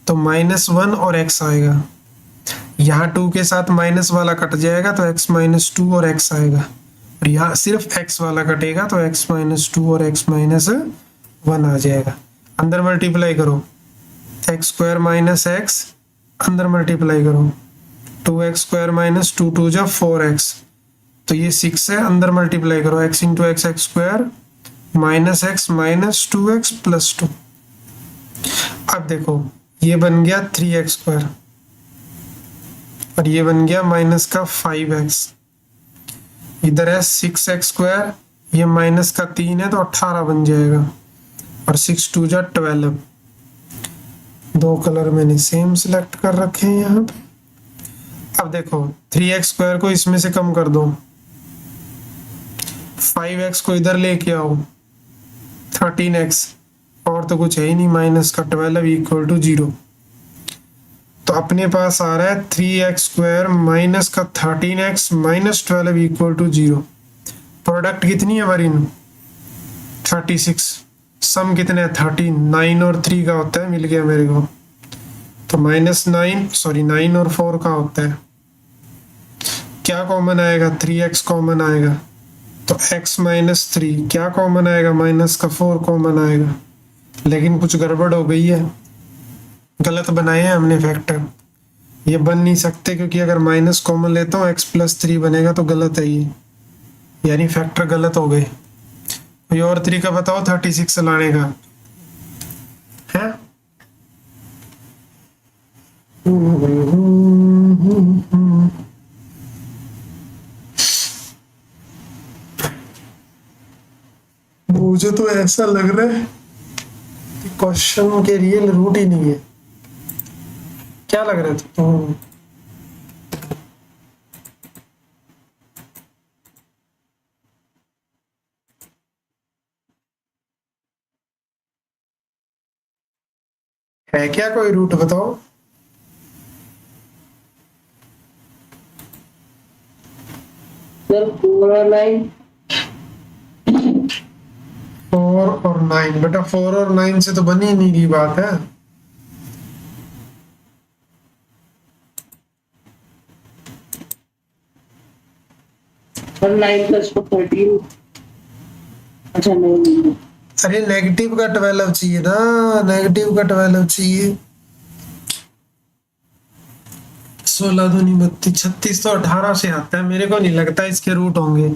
तो -1 और x आएगा। यहाँ 2 के साथ माइनस वाला कट जाएगा तो x माइनस टू और x आएगा। और यहाँ सिर्फ x वाला कटेगा तो x माइनस टू और x माइनस 1 आ जाएगा। अंदर मल्टीप्लाई करो, एक्स स्क्वायर माइनस एक्स, अंदर मल्टीप्लाई करो 2x square minus two to जा 4x, तो ये 6 है। अंदर मल्टीप्लाई करो x into x x square minus x minus 2x plus 2। अब देखो ये बन गया 3x स्क्वायर और ये बन गया माइनस का 5x। इधर है 6x स्क्वायर, ये माइनस का 3 है तो 18 बन जाएगा और 6 टू जा 12। दो कलर मैंने सेम सिलेक्ट कर रखे हैं यहाँ पे। अब देखो 3x स्क्वायर को इसमें से कम कर दो, 5x को इधर लेके आओ 13x, और तो कुछ है ही नहीं, माइनस का 12 इक्वल टू 0। तो अपने पास आ रहा है 3x स्क्वायर माइनस का 13x minus 12 equal to 0। Product कितनी है हमारी? 36। सम कितने है? 13। 9 और 3 का होता है, मिल गया मेरे को। तो -9 और 4 का होता है। क्या कॉमन आएगा? 3x कॉमन आएगा, तो x माइनस 3। क्या कॉमन आएगा? माइनस का 4 कॉमन आएगा। लेकिन कुछ गड़बड़ हो गई है, गलत बनाए हैं हमने फैक्टर। ये बन नहीं सकते क्योंकि अगर माइनस कॉमन लेता हूँ x प्लस 3 बनेगा, तो गलत है ये, यानी फैक्टर गलत हो गए। कोई और तरीका बताओ 36 लाने का है? मुझे तो ऐसा लग रहा है कि क्वेश्चन के रियल रूट ही नहीं है। क्या लग रहा है तो? है क्या कोई रूट बताओ? सर 4 और 9। 4 और 9 बेटा, 4 और 9 से तो बनी ही नहीं रही बात है। और 9 प्लस 13। अच्छा नहीं, अरे नेगेटिव का 12 चाहिए ना, नेगेटिव का 12 चाहिए। 16 दूनी 32, 36 तो 18 से आता है। मेरे को नहीं लगता इसके रूट होंगे।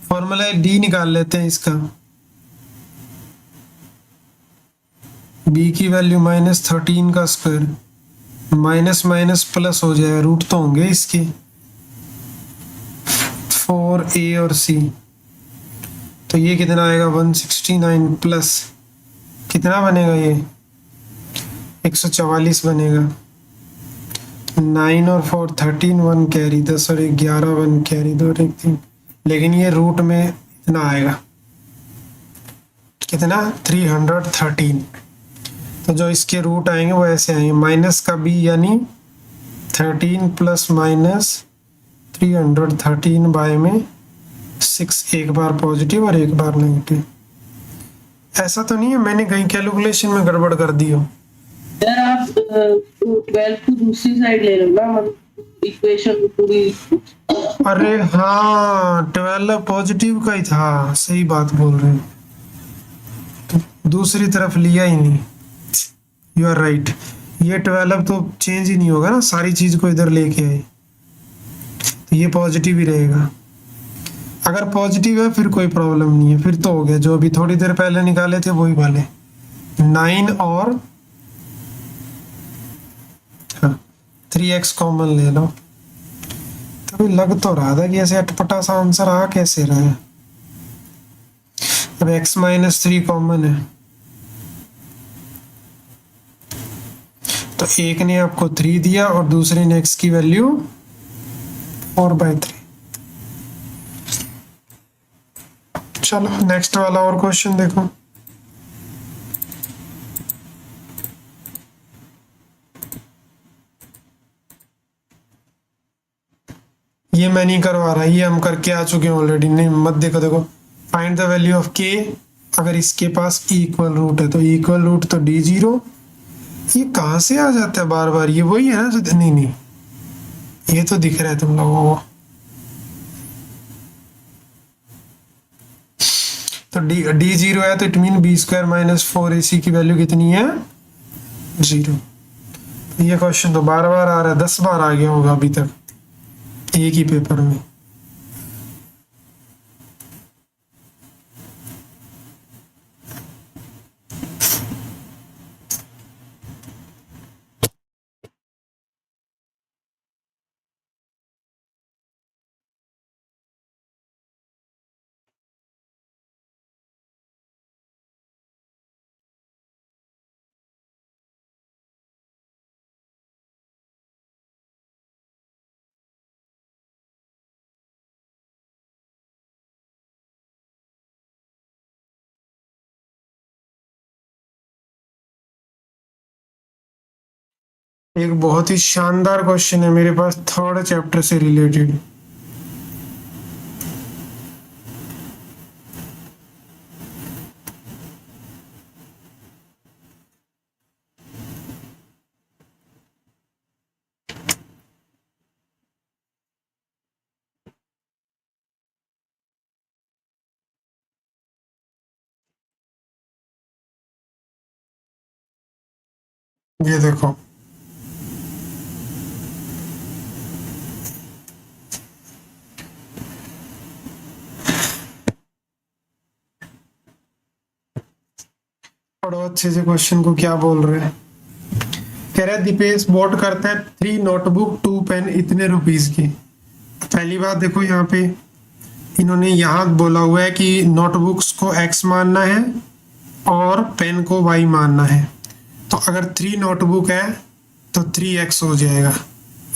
फॉर्मूला डी निकाल लेते हैं इसका। बी की वैल्यू -13 का स्क्वायर, माइनस माइनस प्लस हो जाएगा, रूट तो होंगे इसके 4a और c। तो ये कितना आएगा? 169 प्लस कितना बनेगा? ये 144 बनेगा। 9 और 4 13, 1 कैरी, 10 और 11 1 कैरी, 2 और 1 3। लेकिन ये रूट में इतना आएगा, कितना? 313। तो जो इसके रूट आएंगे वो ऐसे आएंगे, माइनस का b यानी 13 प्लस माइनस 313 बाय में 6, एक बार पॉजिटिव और एक बार नेगेटिव। ऐसा तो नहीं है मैंने कहीं कैलकुलेशन में गड़बड़ कर दी हो? सर आप 12 को दूसरी साइड ले लो ना, मतलब इक्वेशन पूरी। अरे हाँ, 12 पॉजिटिव का ही था, सही बात बोल रहे हैं। तो दूसरी तरफ लिया ही नहीं। यू आर राइट, ये 12 तो चेंज ही नहीं होगा ना, सारी चीज को इधर लेके आए, तो ये पॉजिटिव ही रहेगा। अगर पॉजिटिव है फिर कोई प्रॉब्लम नहीं है, फिर तो हो गया। जो अभी थोड़ी देर पहले निकाले थे वही वाले 9 और 3x कॉमन ले लो। तभी लग तो रहा था कि ऐसे अटपटा सा आंसर आ कैसे रहा है। अब x माइनस 3 कॉमन है, तो एक ने आपको 3 दिया और दूसरे ने x की वैल्यू 4/3। चलो नेक्स्ट वाला और क्वेश्चन देखो। ये मैं नहीं करवा रहा, ये हम करके आ चुके हैं ऑलरेडी। नहीं मत देखो, देखो find find the value of के। अगर इसके पास इक्वल रूट है तो इक्वल रूट तो d0। ये कहाँ से आ जाता है बार बार, ये वही है ना जो, नहीं नहीं ये तो दिख रहा है तुम लोगों को। तो d0 है तो इट मीन b² - 4ac की वैल्यू कितनी है, 0। ये क्वेश्चन तो बार बार आ रहा है, 10 बार आ गया होगा अभी तक एक ही पेपर में। एक बहुत ही शानदार क्वेश्चन है मेरे पास 3rd चैप्टर से रिलेटेड। ये देखो, पढ़ो अच्छे से क्वेश्चन को क्या बोल रहे हैं। कह रहा है दीपेश बॉट करता है 3 नोटबुक 2 पेन इतने रुपीस की। पहली बात देखो, यहाँ पे इन्होंने यहाँ बोला हुआ है कि नोटबुक्स को x मानना है और पेन को y मानना है। तो अगर 3 नोटबुक है तो 3x हो जाएगा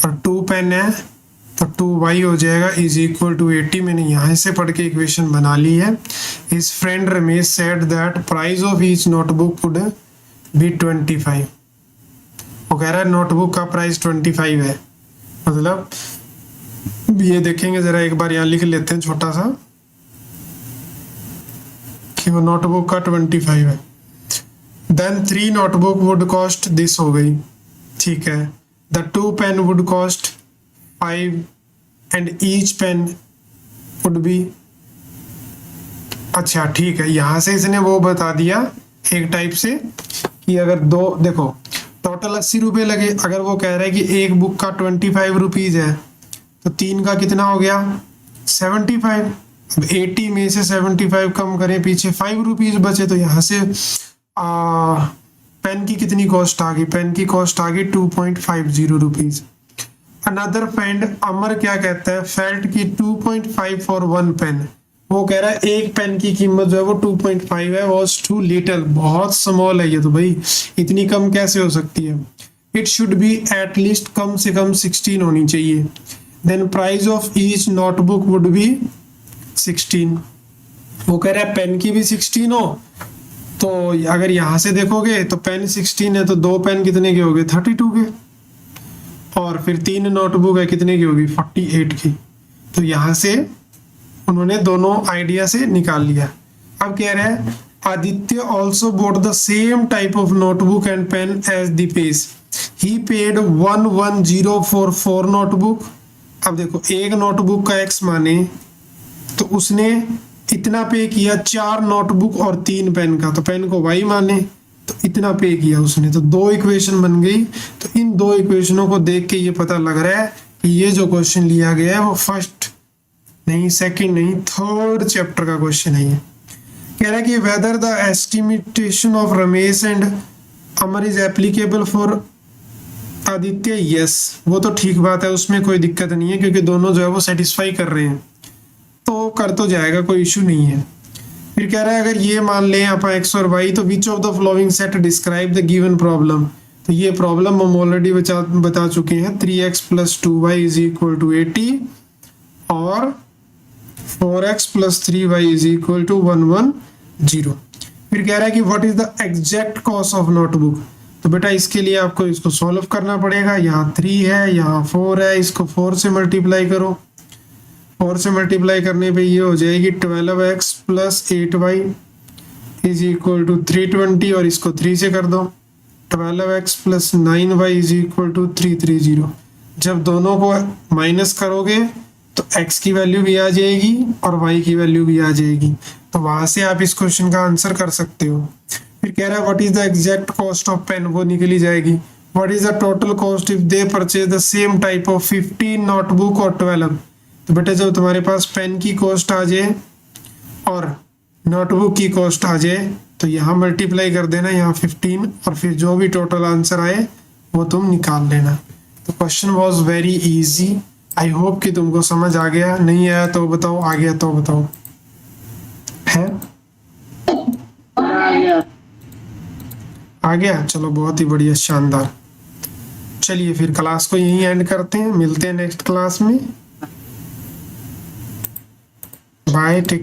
और 2 पेन है तो 2y हो जाएगा इज इक्वल टू 80। मैंने यहाँ से पढ़ के इक्वेशन बना ली है। His friend Ramesh said that price of each notebook would B 25। वो कह रहा है नोटबुक का प्राइस 25 है, मतलब ये देखेंगे जरा एक बार, यहाँ लिख लेते हैं छोटा सा कि वो नोटबुक का 25 है। Then 3 notebook would cost this हो गई, ठीक है। The 2 pen would cost 5 and each pen would be, अच्छा ठीक है। यहाँ से इसने वो बता दिया एक टाइप से कि अगर दो, देखो टोटल 80 रुपये लगे। अगर वो कह रहा है कि एक बुक का 25 रुपीज़ है तो 3 का कितना हो गया 75। अब 80 में से 75 कम करें पीछे 5 रुपीज़ बचे, तो यहाँ से पेन की कितनी कॉस्ट आ गई, पेन की कॉस्ट आ गई 2.50 रुपीज़। अनदर फ्रेंड अमर क्या कहता है, फेल्ट की 2.5 फॉर 1 पेन। वो कह रहा है एक पेन की कीमत जो है वो 2.5 है, वॉज टू लिटल, बहुत स्मॉल है ये तो भाई, इतनी कम कैसे हो सकती है। It should be at least, कम से कम 16 होनी चाहिए। Then price of each notebook would be 16। वो कह रहा है पेन की भी 16 हो, तो अगर यहाँ से देखोगे तो पेन 16 है तो 2 पेन कितने के हो गए 32 के, और फिर 3 नोटबुक है कितने की होगी 48 की। तो यहाँ से उन्होंने दोनों आइडिया से निकाल लिया। अब कह रहे हैं Aditya also bought the same type of notebook and pen as Dipesh, he paid 110 for 4 notebook. अब देखो एक नोटबुक का x माने तो उसने इतना पे किया 4 नोटबुक और 3 पेन का, तो पेन को y माने तो इतना पे किया उसने, तो 2 इक्वेशन बन गई। तो इन 2 इक्वेशनों को देख के ये पता लग रहा है कि ये जो क्वेश्चन लिया गया है वो फर्स्ट नहीं, सेकंड नहीं, 3rd चैप्टर का क्वेश्चन है। ये कह रहा है कि whether the estimation of Ramesh and Amar is applicable for Aditya, yes, वो तो ठीक बात है, उसमें कोई दिक्कत नहीं है क्योंकि दोनों जो है वो सेटिस्फाई कर रहे हैं, तो कर तो जाएगा, कोई इशू नहीं है। फिर कह रहा है अगर ये मान लें आप x और y, तो which of the following set describe the given problem. तो ये प्रॉब्लम हम ऑलरेडी बता चुके हैं, 3x + 2y = 80 और 4x + 3y = 110। फिर कह रहा है कि what is the exact cost of notebook. तो बेटा इसके लिए आपको इसको सॉल्व करना पड़ेगा। यहाँ 3 है, यहाँ 4 है, इसको 4 से मल्टीप्लाई करो। 4 से मल्टीप्लाई करने पे ये हो जाएगी 12x plus 8y is equal to 320 और इसको 3 से कर दो 12x plus 9y is equal to 330। जब दोनों को माइनस करोगे तो x की वैल्यू भी आ जाएगी और y की वैल्यू भी आ जाएगी, तो वहां से आप इस क्वेश्चन का आंसर कर सकते हो। फिर कह रहा है what is the exact cost of pen, वो निकली जाएगी। What is the total cost if they purchase the same type of 15 notebook और 12। तो बेटा जब तुम्हारे पास पेन की कॉस्ट आ जाए और नोटबुक की कॉस्ट आ जाए तो यहाँ मल्टीप्लाई कर देना, यहाँ 15, और फिर जो भी टोटल आंसर आए वो तुम निकाल लेना। तो question was very easy. I hope कि तुमको समझ आ गया, नहीं आया तो बताओ, आ गया तो बताओ। है आ गया, चलो बहुत ही बढ़िया, शानदार। चलिए फिर क्लास को यहीं एंड करते हैं, मिलते हैं नेक्स्ट क्लास में। Bye, take